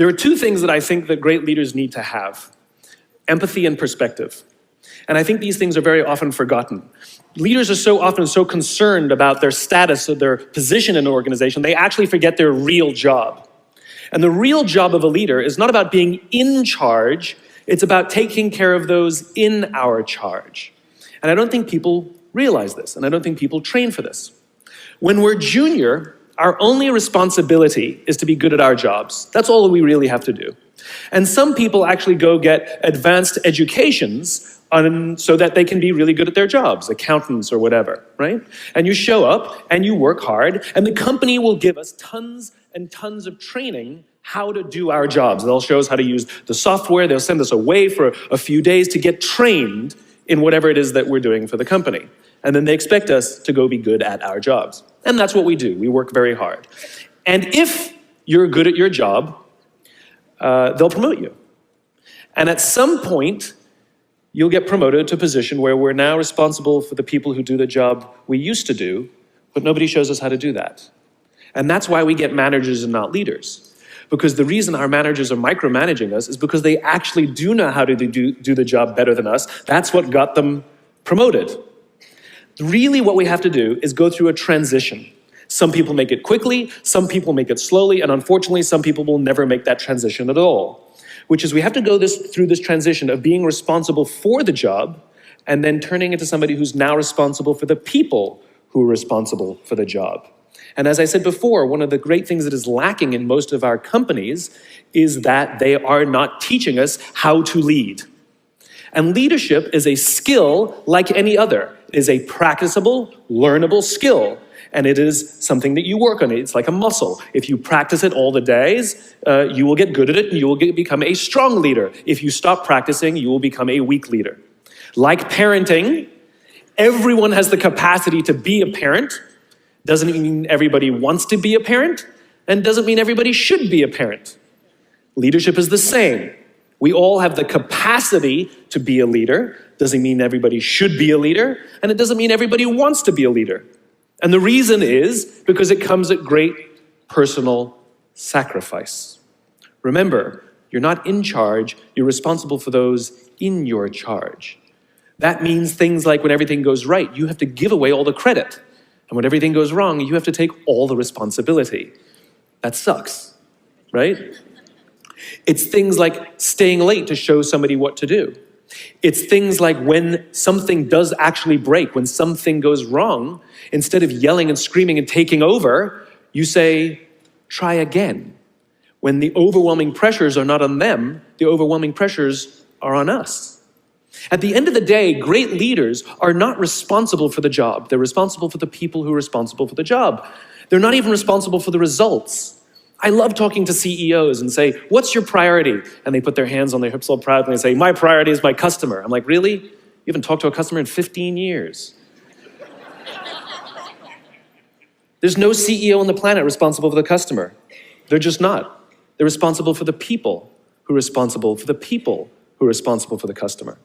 There are two things that I think that great leaders need to have: empathy and perspective. And I think these things are very often forgotten. Leaders are so often so concerned about their status or their position in an organization, they actually forget their real job. And the real job of a leader is not about being in charge, it's about taking care of those in our charge. And I don't think people realize this, and I don't think people train for this. When we're junior, our only responsibility is to be good at our jobs. That's all we really have to do. And some people actually go get advanced educations so that they can be really good at their jobs, accountants or whatever, right? And you show up and you work hard, and the company will give us tons and tons of training how to do our jobs. They'll show us how to use the software. They'll send us away for a few days to get trained in whatever it is that we're doing for the company. And then they expect us to go be good at our jobs. And that's what we do. We work very hard. And if you're good at your job, they'll promote you. And at some point, you'll get promoted to a position where we're now responsible for the people who do the job we used to do, but nobody shows us how to do that. And that's why we get managers and not leaders. Because the reason our managers are micromanaging us is because they actually do know how to do the job better than us. That's what got them promoted. Really what we have to do is go through a transition. Some people make it quickly, some people make it slowly, and unfortunately some people will never make that transition at all. Which is we have to go through this transition of being responsible for the job and then turning into somebody who's now responsible for the people who are responsible for the job. And as I said before, one of the great things that is lacking in most of our companies is that they are not teaching us how to lead. And leadership is a skill like any other. It is a practicable, learnable skill. And it is something that you work on. It's like a muscle. If you practice it all the days, you will get good at it and you will become a strong leader. If you stop practicing, you will become a weak leader. Like parenting, everyone has the capacity to be a parent. Doesn't mean everybody wants to be a parent, and doesn't mean everybody should be a parent. Leadership is the same. We all have the capacity to be a leader. Doesn't mean everybody should be a leader, and it doesn't mean everybody wants to be a leader. And the reason is because it comes at great personal sacrifice. Remember, you're not in charge, you're responsible for those in your charge. That means things like when everything goes right, you have to give away all the credit. And when everything goes wrong, you have to take all the responsibility. That sucks, right? It's things like staying late to show somebody what to do. It's things like when something does actually break, when something goes wrong, instead of yelling and screaming and taking over, you say, try again. When the overwhelming pressures are not on them, the overwhelming pressures are on us. At the end of the day, great leaders are not responsible for the job. They're responsible for the people who are responsible for the job. They're not even responsible for the results. I love talking to CEOs and say, what's your priority? And they put their hands on their hips all proudly and say, my priority is my customer. I'm like, really? You haven't talked to a customer in 15 years. There's no CEO on the planet responsible for the customer. They're just not. They're responsible for the people who are responsible for the people who are responsible for the customer.